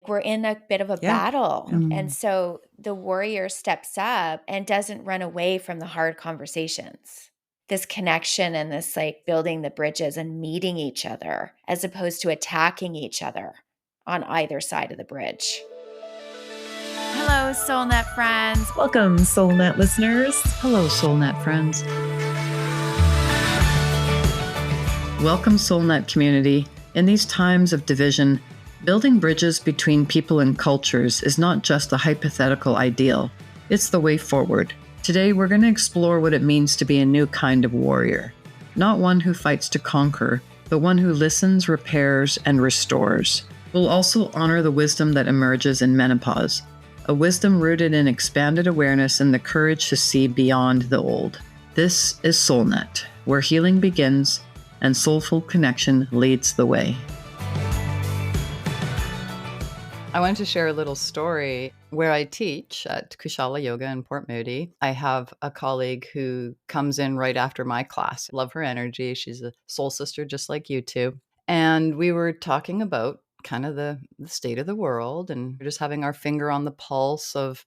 We're in a bit of a Yeah. battle. And so the warrior steps up and doesn't run away from the hard conversations. This connection and this like building the bridges and meeting each other as opposed to attacking each other on either side of the bridge. Hello, SoulNet friends. Welcome, SoulNet listeners. Hello, SoulNet friends. Welcome, SoulNet community. In these times of division, building bridges between people and cultures is not just a hypothetical ideal, it's the way forward. Today, we're going to explore what it means to be a new kind of warrior. Not one who fights to conquer, but one who listens, repairs, and restores. We'll also honor the wisdom that emerges in menopause, a wisdom rooted in expanded awareness and the courage to see beyond the old. This is SoulNet, where healing begins and soulful connection leads the way. I wanted to share a little story where I teach at Kushala Yoga in Port Moody. I have a colleague who comes in right after my class. Love her energy. She's a soul sister just like you two. And we were talking about kind of the state of the world and just having our finger on the pulse of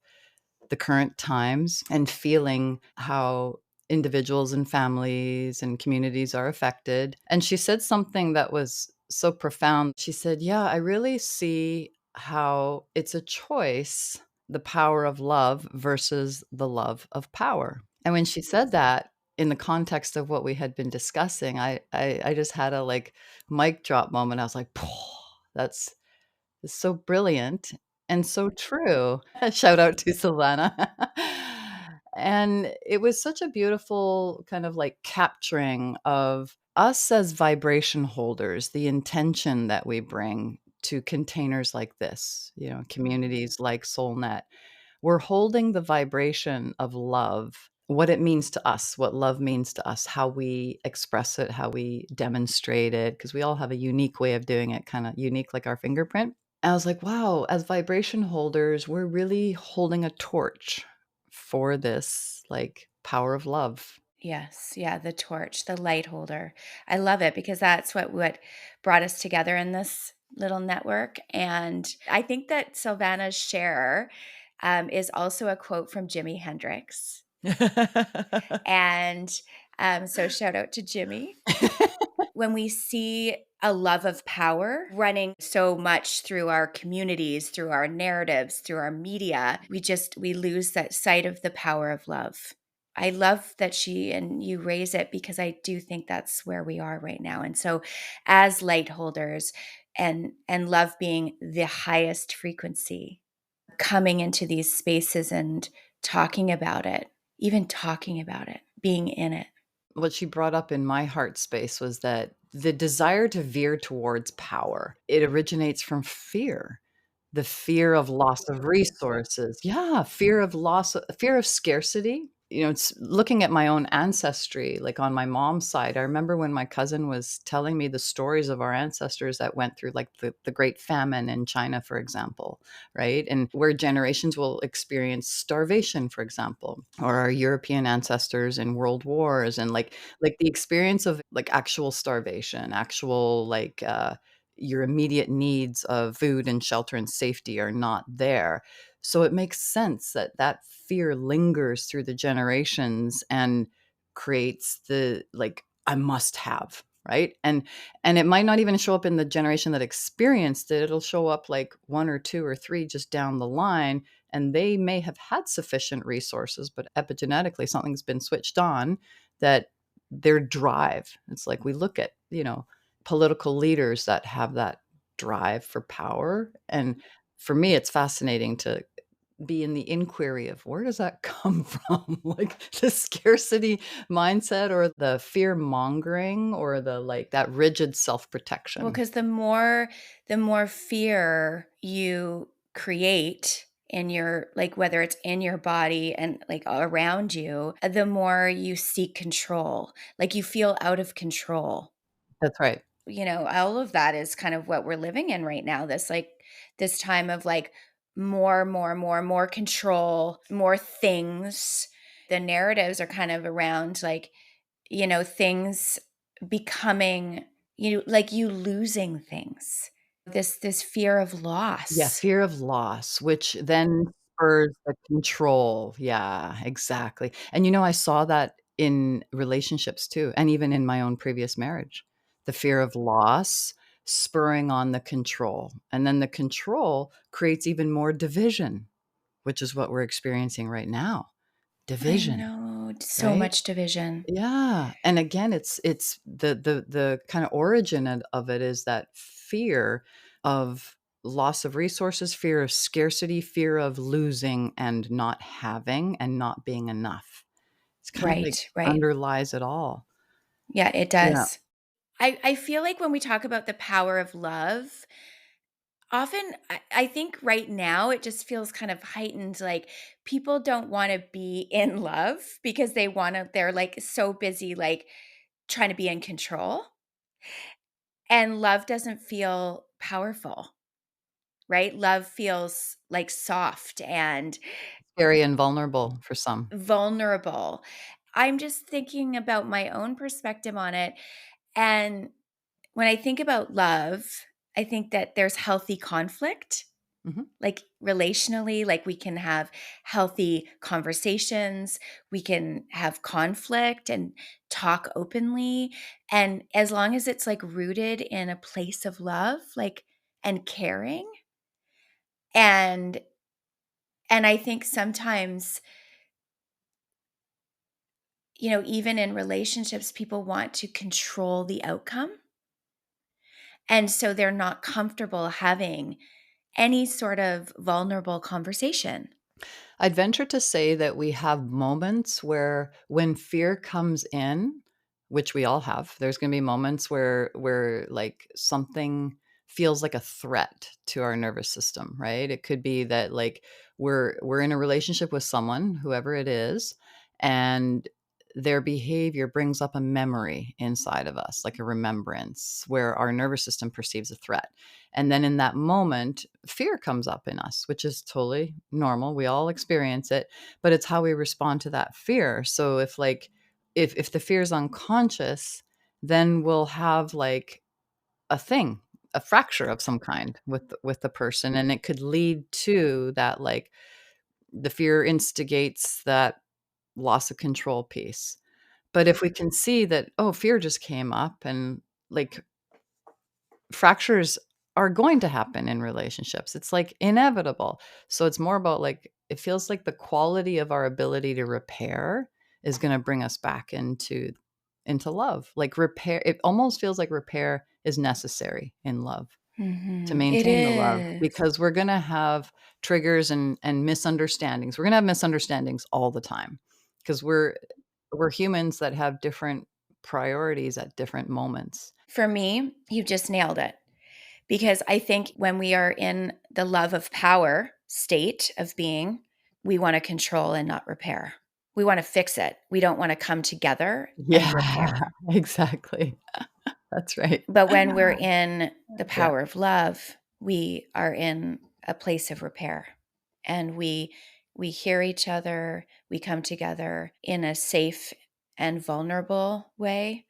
the current times and feeling how individuals and families and communities are affected. And she said something that was so profound. She said, yeah, I really see how it's a choice, the power of love versus the love of power. And when she said that, in the context of what we had been discussing, I just had a like mic drop moment. I was like, that's so brilliant and so true. Shout out to Islena. And it was such a beautiful kind of like capturing of us as vibration holders, the intention that we bring to containers like this, communities like SoulNet. We're holding the vibration of love, what it means to us, what love means to us, how we express it, how we demonstrate it, because we all have a unique way of doing it, kind of unique like our fingerprint. I was like, wow, as vibration holders, we're really holding a torch for this like power of love. Yes. Yeah. The torch, the light holder. I love it because that's what brought us together in this little network. And I think that Sylvana's share is also a quote from Jimi Hendrix. And so shout out to Jimmy. When we see a love of power running so much through our communities, through our narratives, through our media, we lose that sight of the power of love. I love that you raise it because I do think that's where we are right now. And so as light holders and love being the highest frequency, coming into these spaces and talking about it, even talking about it, being in it. What she brought up in my heart space was that the desire to veer towards power, it originates from fear. The fear of loss of resources. Yeah, fear of scarcity. It's looking at my own ancestry, like on my mom's side. I remember when my cousin was telling me the stories of our ancestors that went through like the Great Famine in China, for example, right? And where generations will experience starvation, for example, or our European ancestors in world wars and like the experience of like actual starvation, actual like your immediate needs of food and shelter and safety are not there. So it makes sense that that fear lingers through the generations and creates the like, I must have, right? And it might not even show up in the generation that experienced it. It'll show up like one or two or three just down the line. And they may have had sufficient resources, but epigenetically something's been switched on that their drive. It's like we look at, political leaders that have that drive for power. And for me, it's fascinating to be in the inquiry of where does that come from? Like the scarcity mindset or the fear mongering or the like that rigid self-protection. Well, because the more fear you create in your, like, whether it's in your body and like around you, the more you seek control, like you feel out of control. That's right. All of that is kind of what we're living in right now. This time of like more control, more things. The narratives are kind of around like, things becoming, like you losing things. This fear of Yeah, loss. fear of loss, which then spurs the control. Yeah, exactly. And, I saw that in relationships too, and even in my own previous marriage. The fear of loss spurring on the control, and then the control creates even more division, which is what we're experiencing right now. I Division, know, so right? much division. Yeah, and again, it's the kinda origin of it is that fear of loss of resources, fear of scarcity, fear of losing and not having and not being enough. It's kind of like Right, right. underlies it all. Yeah, it Yeah. does. I feel like when we talk about the power of love, often I think right now it just feels kind of heightened. Like people don't want to be in love because they're like so busy, like trying to be in control. And love doesn't feel powerful, right? Love feels like soft and Scary and vulnerable for some. vulnerable. I'm just thinking about my own perspective on it. And when I think about love, I think that there's healthy conflict, Mhm. like relationally, like we can have healthy conversations, we can have conflict and talk openly. And as long as it's like rooted in a place of love, like and caring. And I think sometimes, even in relationships, people want to control the outcome. And so they're not comfortable having any sort of vulnerable conversation. I'd venture to say that we have moments where when fear comes in, which we all have, there's going to be moments where like something feels like a threat to our nervous system, right? It could be that like we're in a relationship with someone, whoever it is, and their behavior brings up a memory inside of us, like a remembrance where our nervous system perceives a threat. And then in that moment, fear comes up in us, which is totally normal. We all experience it, but it's how we respond to that fear. So if the fear is unconscious, then we'll have like a thing, a fracture of some kind with the person, and it could lead to that like the fear instigates that loss of control piece. But if we can see that, oh, fear just came up and like fractures are going to happen in relationships. It's like inevitable. So it's more about like it feels like the quality of our ability to repair is going to bring us back into love. Like repair, it almost feels like repair is necessary in love to It maintain the love is. because we're going to have triggers and misunderstandings. We're going to have misunderstandings all the time because we're humans that have different priorities at different moments. For me, you just nailed it. Because I think when we are in the love of power state of being, we want to control and not repair. We want to fix it. We don't want to come together and Yeah, repair. exactly. That's right. But when we're in the Yeah, power of love, we are in a place of repair. And we hear each other, we come together in a safe and vulnerable way,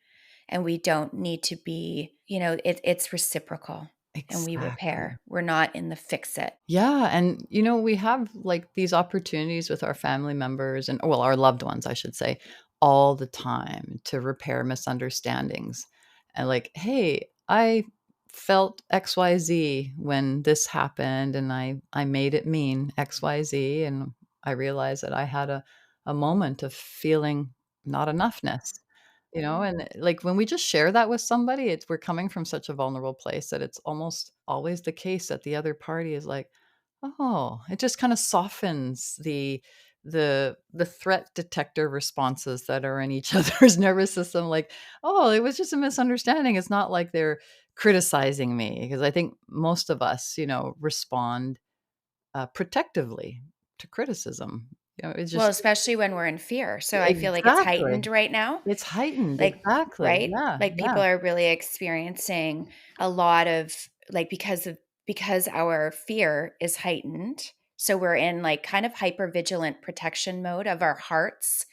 and we don't need to be, it's reciprocal and we exactly. repair. We're not in the fix it. Yeah, and, we have, like, these opportunities with our family members and well, our loved ones, I should say, all the time to repair misunderstandings. And, like, "Hey, I felt XYZ when this happened, and I made it mean XYZ, and I realized that I had a moment of feeling not enoughness." And, like, when we just share that with somebody, we're coming from such a vulnerable place that it's almost always the case that the other party is like, "Oh," it just kinda softens the threat detector responses that are in each other's nervous system, like, "Oh, it was just a misunderstanding." It's not like they're criticizing me because I think most of us, respond, protectively to criticism. It's Well, just especially when we're in fear. So I feel like it's exactly. heightened right now. It's heightened, Like, exactly, right? yeah, Like yeah. people are really experiencing a lot of like because our fear is heightened. So we're in like kind of hyper vigilant protection mode of our hearts,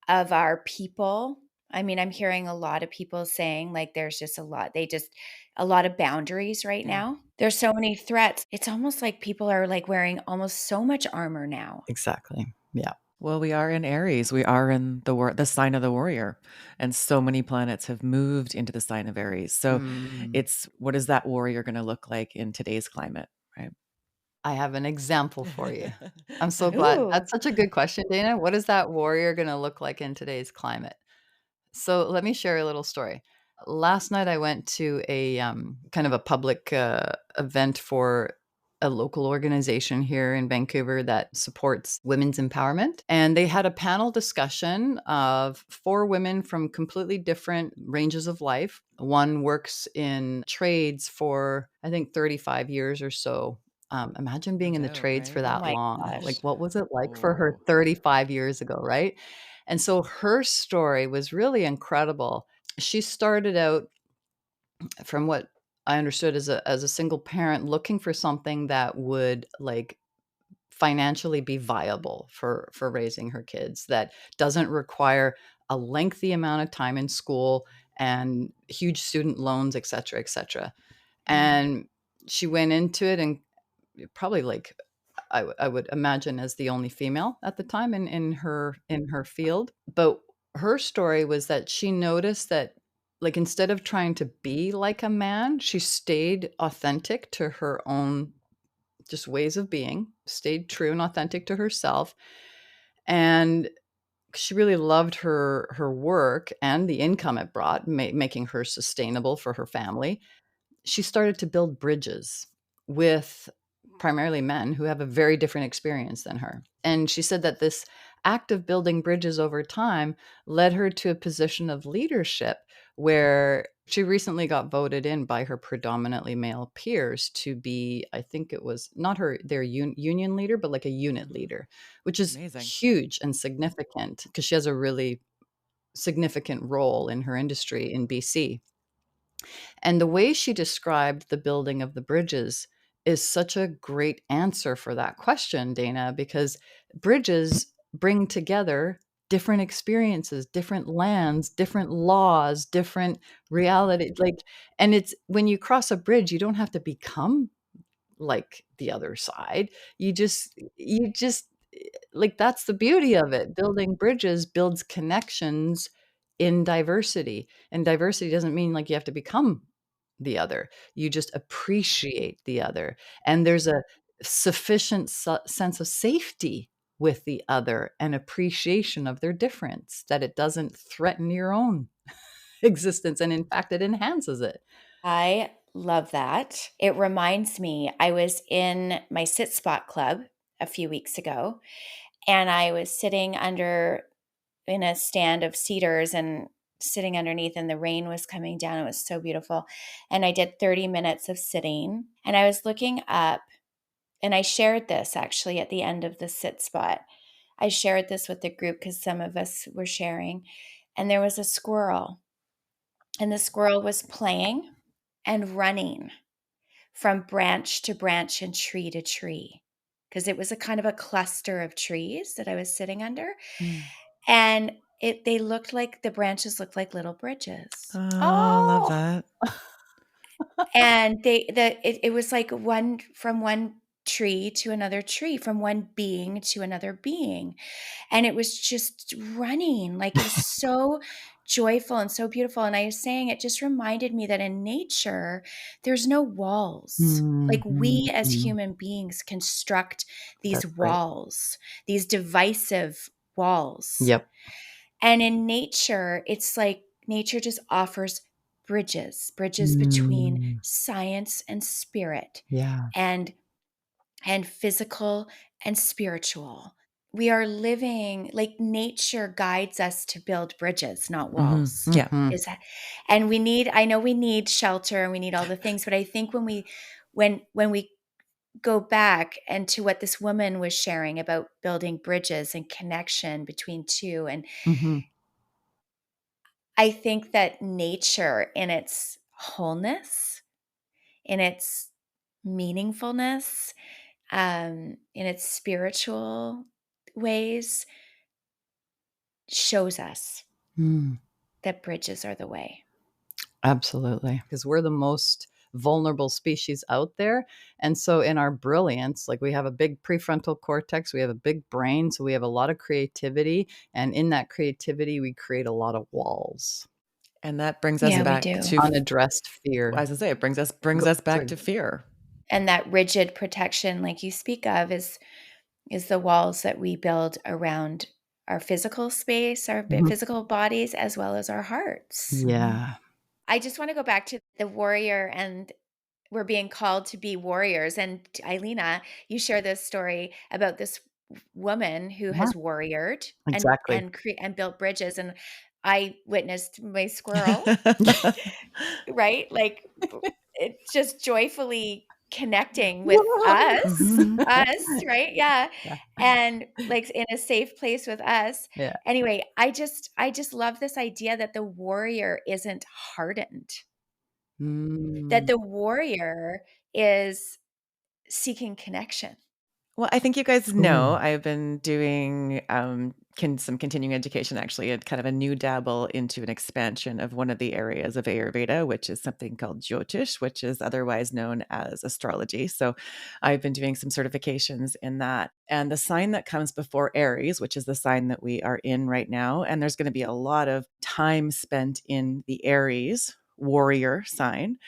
of our people. I mean, I'm hearing a lot of people saying like there's just a lot. They just a lot of boundaries right now. There's so many threats. It's almost like people are like wearing almost so much armor now. Exactly. Yeah. Well, we are in Aries. We are in the sign of the warrior, and so many planets have moved into the sign of Aries. So it's what is that warrior going to look like in today's climate, right? I have an example for you. I'm so glad. Ooh. That's such a good question, Dana. What is that warrior going to look like in today's climate? So let me share a little story. Last night I went to a kind of a public event for a local organization here in Vancouver that supports women's empowerment. And they had a panel discussion of 4 women from completely different ranges of life. One works in trades for, I think, 35 years or so. Imagine being in the out, trades for right? Oh that my long. gosh. Like, what was it like for her Oh. 35 years ago, right? And so her story was really incredible. She started out, from what I understood, as a single parent looking for something that would like financially be viable for raising her kids, that doesn't require a lengthy amount of time in school and huge student loans, et cetera, et cetera. And she went into it, and probably like I would imagine as the only female at the time in her field. But her story was that she noticed that, like, instead of trying to be like a man, she stayed authentic to her own just ways of being, stayed true and authentic to herself. And she really loved her work and the income it brought, making her sustainable for her family. She started to build bridges with primarily men who have a very different experience than her. And she said that this act of building bridges over time led her to a position of leadership where she recently got voted in by her predominantly male peers to be, I think it was not their union leader, but like a unit leader, which is Amazing. huge and significant because she has a really significant role in her industry in BC. And the way she described the building of the bridges is such a great answer for that question, Dana, because bridges bring together different experiences, different lands, different laws, different reality. Like, and it's when you cross a bridge, you don't have to become like the other side. You just like, that's the beauty of it. Building bridges builds connections in diversity. And diversity doesn't mean like you have to become the other. You just appreciate the other. And there's a sufficient sense of safety with the other and appreciation of their difference, that it doesn't threaten your own existence. And in fact, it enhances it. I love that. It reminds me, I was in my Sit Spot Club a few weeks ago, and I was sitting under in a stand of cedars and sitting underneath, and the rain was coming down. It was so beautiful. And I did 30 minutes of sitting, and I was looking up, and I shared this actually at the end of the sit spot. I shared this with the group because some of us were sharing, and there was a squirrel, and the squirrel was playing and running from branch to branch and tree to tree because it was a kind of a cluster of trees that I was sitting under. And they looked like the branches looked like little bridges. Oh, I love Oh, that. And it was like one from one tree to another tree, from one being to another being. And it was just running, like it was so joyful and so beautiful. And I was saying it just reminded me that in nature, there's no walls. Like we as mhm. human beings construct these That's right. walls, these divisive walls. Yep. And in nature, it's like nature just offers bridges between Mm, science and spirit, yeah. and physical and spiritual. We are living like nature guides us to build bridges, not walls. Yeah. Mhm. Is that, and we need, I know we need shelter and we need all the things, but I think when we go back and to what this woman was sharing about building bridges and connection between two, and Mhm. I think that nature in its wholeness, in its meaningfulness, in its spiritual ways, shows us Mm. that bridges are the way. Absolutely. Because we're the most vulnerable species out there. And so in our brilliance, like we have a big prefrontal cortex, we have a big brain, so we have a lot of creativity. And in that creativity, we create a lot of walls. And that brings us Yeah, we back do. to, Unaddressed fear. as I say, it brings us back Sorry. to fear. And that rigid protection, like you speak of, is the walls that we build around our physical space, our physical bodies, as well as our hearts. Yeah. I just want to go back to the warrior, and we're being called to be warriors. And Islena, you share this story about this woman who Yeah, has warriored exactly. and built bridges. And I witnessed my squirrel, right? Like it's just joyfully connecting with Mhm. us, right? Yeah. Yeah. And like in a safe place with us. Yeah. Anyway, I just love this idea that the warrior isn't hardened, that Mm. the warrior is seeking connection. Well, I think you guys know Ooh. I've been doing some continuing education, actually, a kind of a new dabble into an expansion of one of the areas of Ayurveda, which is something called Jyotish, which is otherwise known as astrology. So I've been doing some certifications in that. And the sign that comes before Aries, which is the sign that we are in right now, and there's going to be a lot of time spent in the Aries warrior sign.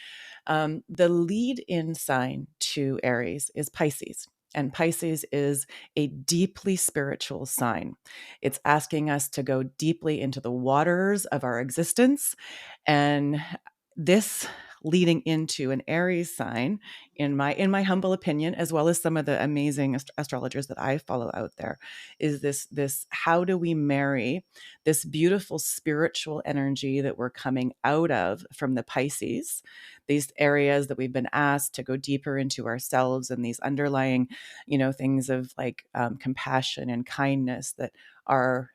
The lead in sign to Aries is Pisces. And Pisces is a deeply spiritual sign. It's asking us to go deeply into the waters of our existence. And this leading into an Aries sign, in my humble opinion, as well as some of the amazing astrologers that I follow out there, is this how do we marry this beautiful spiritual energy that we're coming out of from the Pisces, these areas that we've been asked to go deeper into ourselves, and these underlying, things of like compassion and kindness that are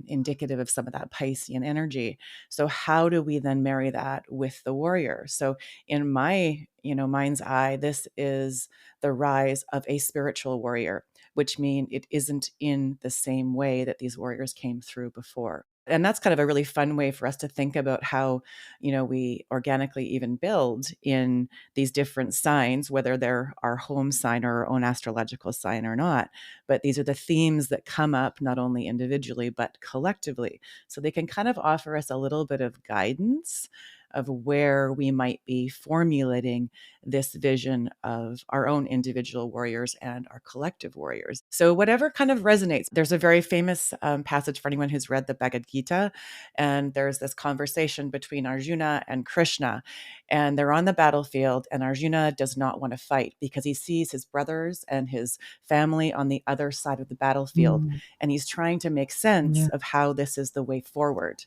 indicative of some of that Piscean energy. So how do we then marry that with the warrior? So in my, mind's eye, this is the rise of a spiritual warrior, which means it isn't in the same way that these warriors came through before. And that's kind of a really fun way for us to think about how, we organically even build in these different signs, whether they're our home sign or our own astrological sign or not. But these are the themes that come up not only individually, but collectively. So they can kind of offer us a little bit of guidance of where we might be formulating this vision of our own individual warriors and our collective warriors. So whatever kind of resonates. There's a very famous passage for anyone who's read the Bhagavad Gita, and there's this conversation between Arjuna and Krishna, and they're on the battlefield, and Arjuna does not want to fight because he sees his brothers and his family on the other side of the battlefield, Mm. and he's trying to make sense Yeah. of how this is the way forward.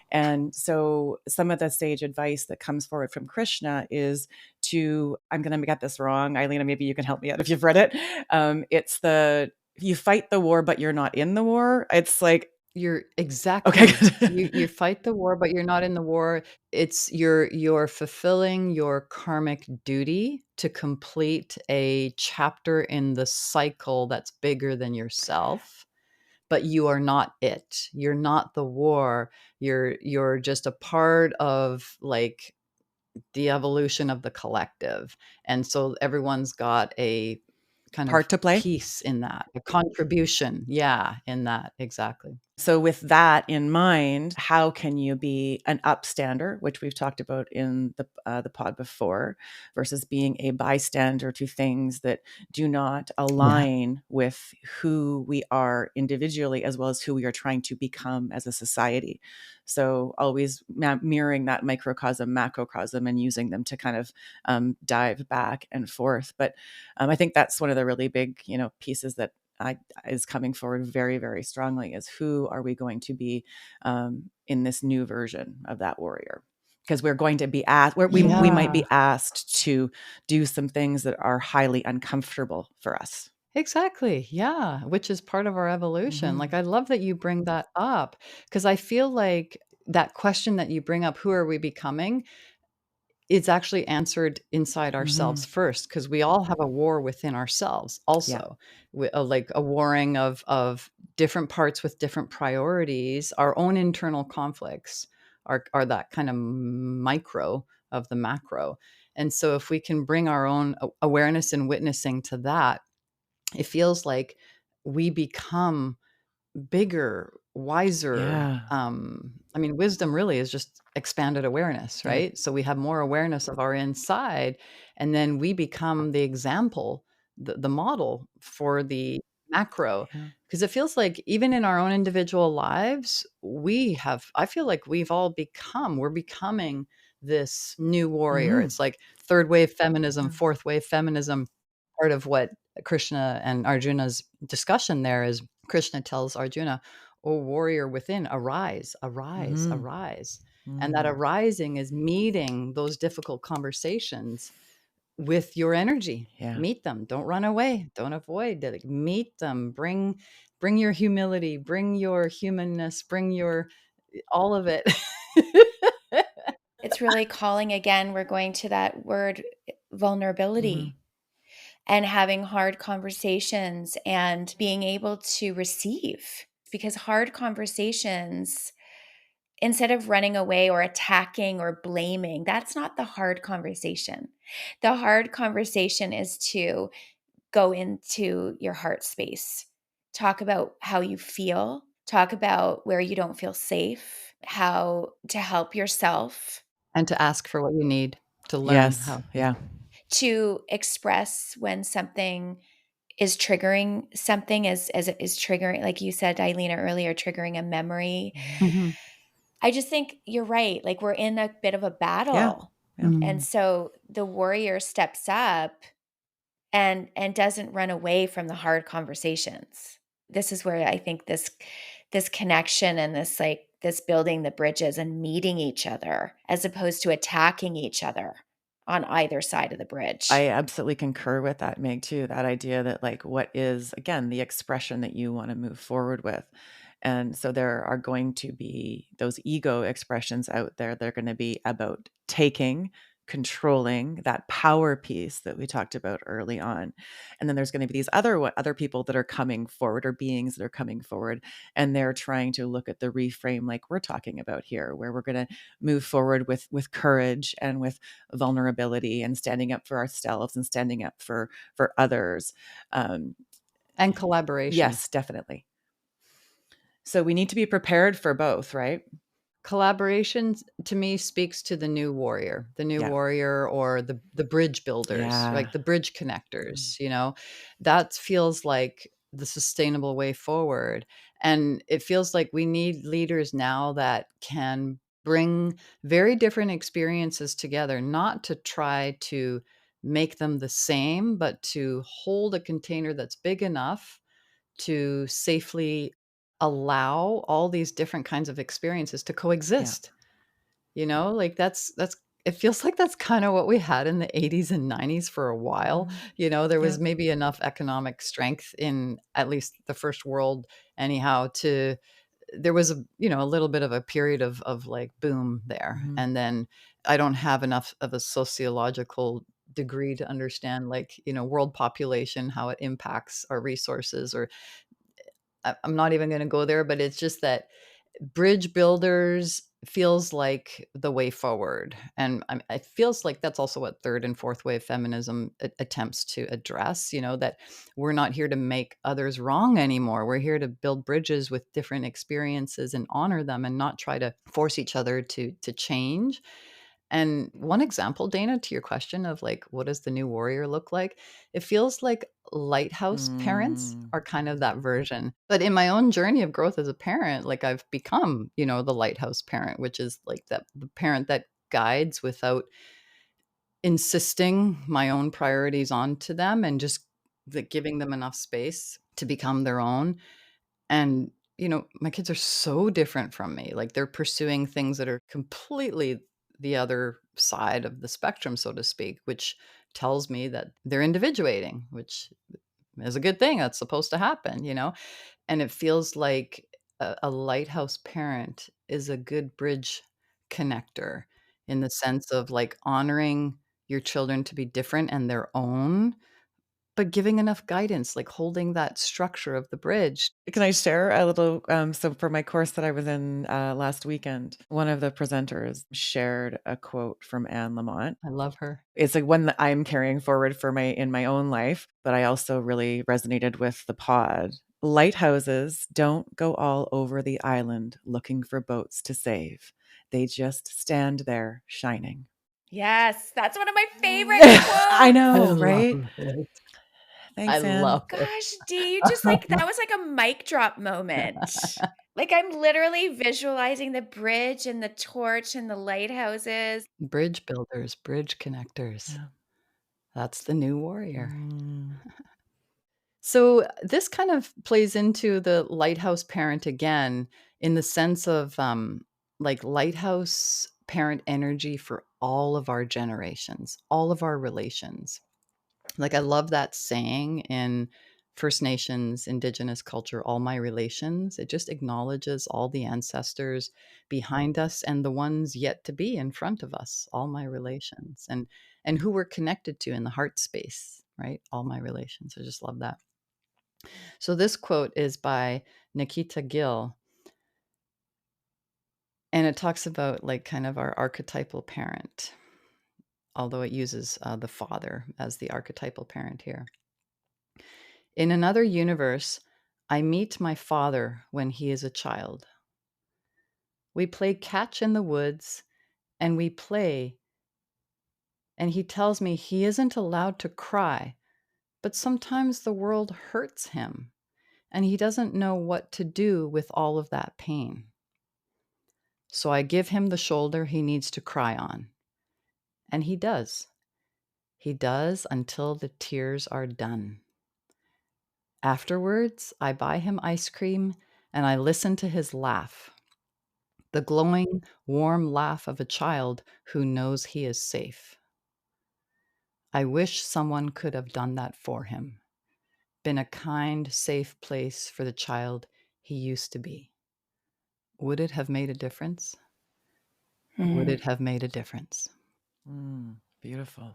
And so some of the sage advice that comes forward from Krishna is I'm going to get this wrong. Islena, maybe you can help me out if you've read it. It's you fight the war, but you're not in the war. It's like, You're okay, exactly. You fight the war, but you're not in the war. It's you're fulfilling your karmic duty to complete a chapter in the cycle that's bigger than yourself, but you are not it. You're not the war. You're just a part of like the evolution of the collective. And so everyone's got a kind of part to play. piece in that, a contribution. Yeah, in that. Exactly. So with that in mind, how can you be an upstander, which we've talked about in the pod before, versus being a bystander to things that do not Yeah. align with who we are individually, as well as who we are trying to become as a society. So always mirroring that microcosm, macrocosm, and using them to kind of dive back and forth. But I think that's one of the really big, pieces that is coming forward very, very strongly, is who are we going to be in this new version of that warrior? Because we're going to be asked, we might Yeah. be asked to do some things that are highly uncomfortable for us. Exactly. Yeah, which is part of our evolution. Like, Mhm. I love that you bring that up because I feel like that question that you bring up, who are we becoming? It's actually answered inside ourselves Mhm. first because we all have a war within ourselves Yeah. also. Like a warring of different parts with different priorities, our own internal conflicts are that kind of micro of the macro. And so if we can bring our own awareness and witnessing to that, it feels like we become bigger, wiser. Yeah. I mean, wisdom really is just expanded awareness, Yep. right? So we have more awareness of our inside, and then we become the example, the model for the macro. Yeah. Because it feels like even in our own individual lives, I feel like we're becoming this new warrior. Mhm. It's like third wave feminism, fourth wave feminism. Part of what Krishna and Arjuna's discussion there is Krishna tells Arjuna, "O warrior within, arise, arise, Mhm. arise." And that Mm. arising is meeting those difficult conversations with your energy. Yeah. Meet them. Don't run away. Don't avoid. Like, meet them. Bring your humility. Bring your humanness. Bring your all of it. It's really calling again, we're going to that word Mhm. vulnerability and having hard conversations and being able to receive. Because hard conversations, instead of running away or attacking or blaming, that's not the hard conversation. The hard conversation is to go into your heart space, talk about how you feel, talk about where you don't feel safe, how to help yourself, And to ask for what you need to learn Yes. how. Yeah. to express when something is triggering something as it is triggering, like you said, Islena, earlier, triggering a memory. Mhm. Mhm. I just think you're right. Like, we're in a bit of a Yeah. battle. Yeah. And Mm. so the warrior steps up and doesn't run away from the hard conversations. This is where I think this connection and this, like, this building the bridges and meeting each other as opposed to attacking each other on either side of the I bridge. absolutely concur with that, Meg, too. That idea that, like, what is, again, the expression that you want to move forward with. And so there are going to be those ego expressions out there. They're going to be about taking, controlling that power piece that we talked about early on. And then there's going to be these other people that are coming forward, or beings that are coming forward, and they're trying to look at the reframe like we're talking about here, where we're going to move forward with courage and with vulnerability and standing up for ourselves and standing up for others. Um, And collaboration. yes, definitely. So we need to be prepared for both, right? Collaboration to me speaks to the new Yeah. warrior, or the bridge builders, Yeah. like the bridge connectors, that feels like the sustainable way forward. And it feels like we need leaders now that can bring very different experiences together, not to try to make them the same, but to hold a container that's big enough to safely allow all these different kinds of experiences to Yeah. coexist. Like that's it feels like that's kind of what we had in the 80s and 90s for a while. Mhm. There was Yep. maybe enough economic strength in at least the first world anyhow to there was a little bit of a period of like boom there. Mhm. And then I don't have enough of a sociological degree to understand, like, world population, how it impacts our resources, or I'm not even gonna go there, but it's just that bridge builders feels like the way forward, and it feels like that's also what third and fourth wave feminism attempts to address. That we're not here to make others wrong anymore. We're here to build bridges with different experiences and honor them, and not try to force each other to change. And one example, Dana, to your question of like, what does the new warrior look like? It feels like lighthouse parents Mm. are kind of that version. But in my own journey of growth as a parent, like I've become, the lighthouse parent, which is like that the parent that guides without insisting my own priorities onto them, and just like giving them enough space to become their own. And, my kids are so different from me. Like, they're pursuing things that are completely the other side of the spectrum, so to speak, which tells me that they're individuating, which is a good thing. That's supposed to happen. And it feels like a lighthouse parent is a good bridge connector, in the sense of like honoring your children to be different and their own, but giving enough guidance, like holding that structure of the bridge. Can I share a little? So for my course that I was in last weekend, one of the presenters shared a quote from Anne Lamott. I love her. It's like one that I'm carrying forward for in my own life, but I also really resonated with the pod. Lighthouses don't go all over the island looking for boats to save. They just stand there shining. Yes, that's one of my favorite quotes. I know, right? It. Thanks, I Anne. love it. Gosh, Dee, you just like, that was like a mic drop moment. Like I'm literally visualizing the bridge and the torch and the lighthouses. Bridge builders, bridge connectors. Yeah. That's the new warrior. So this kind of plays into the lighthouse parent again, in the sense of like lighthouse parent energy for all of our generations, all of our relations. Like I love that saying in First Nations, Indigenous culture, all my relations. It just acknowledges all the ancestors behind us and the ones yet to be in front of us, all my relations, and who we're connected to in the heart space, right? All my relations. I just love that. So this quote is by Nikita Gill, and it talks about like kind of our archetypal parent, although it uses the father as the archetypal parent here. In another universe, I meet my father when he is a child. We play catch in the woods, and we play, and he tells me he isn't allowed to cry, but sometimes the world hurts him, and he doesn't know what to do with all of that pain. So I give him the shoulder he needs to cry on. And he does. He does until the tears are done. Afterwards, I buy him ice cream and I listen to his laugh. The glowing, warm laugh of a child who knows he is safe. I wish someone could have done that for him. Been a kind, safe place for the child he used to be. Would it have made a difference? Would it have made a difference? Beautiful.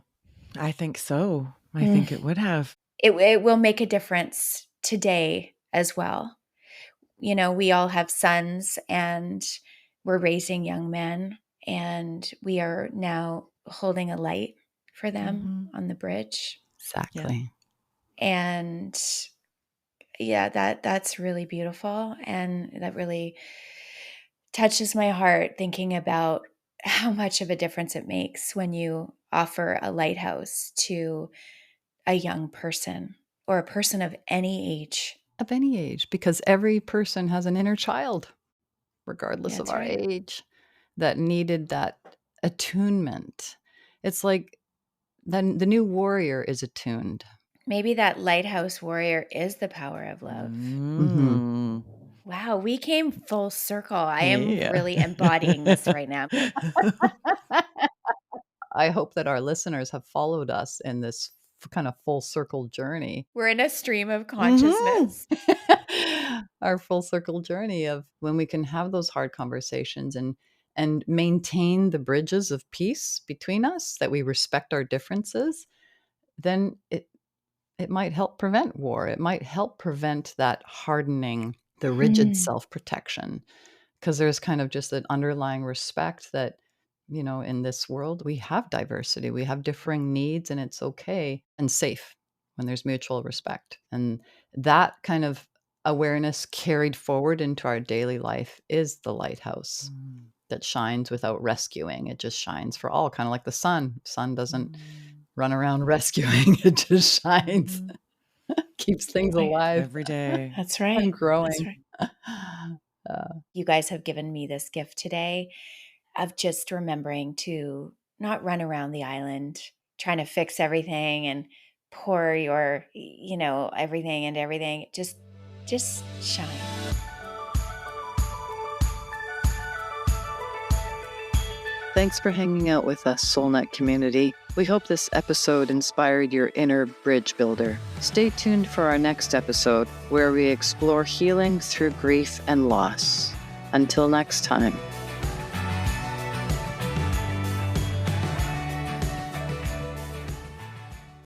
I think so. I think it would have. It will make a difference today as well. You know, we all have sons and we're raising young men, and we are now holding a light for them on the bridge. Exactly. And yeah, that's really beautiful, and that really touches my heart, thinking about how much of a difference it makes when you offer a lighthouse to a young person or a person of any age. Of any age, because every person has an inner child, regardless of That's our right. age, that needed that attunement. It's like then the new warrior is attuned. Maybe that lighthouse warrior is the power of love. Wow, we came full circle. I am really embodying this right now. I hope that our listeners have followed us in this kind of full circle journey. We're in a stream of consciousness. Our full circle journey of when we can have those hard conversations and maintain the bridges of peace between us, that we respect our differences, then it might help prevent war. It might help prevent that hardening, the rigid self-protection, because there's kind of just an underlying respect that, you know, in this world, we have diversity, we have differing needs, and it's okay and safe when there's mutual respect. And that kind of awareness carried forward into our daily life is the lighthouse that shines without rescuing. It just shines for all, kind of like the sun. Sun doesn't run around rescuing, it just shines, keeps things alive every day. That's right. and growing. That's right. You guys have given me this gift today of just remembering to not run around the island trying to fix everything and pour your, you know, everything into everything. Just shine. Thanks for hanging out with us, SoulNet community. We hope this episode inspired your inner bridge builder. Stay tuned for our next episode, where we explore healing through grief and loss. Until next time.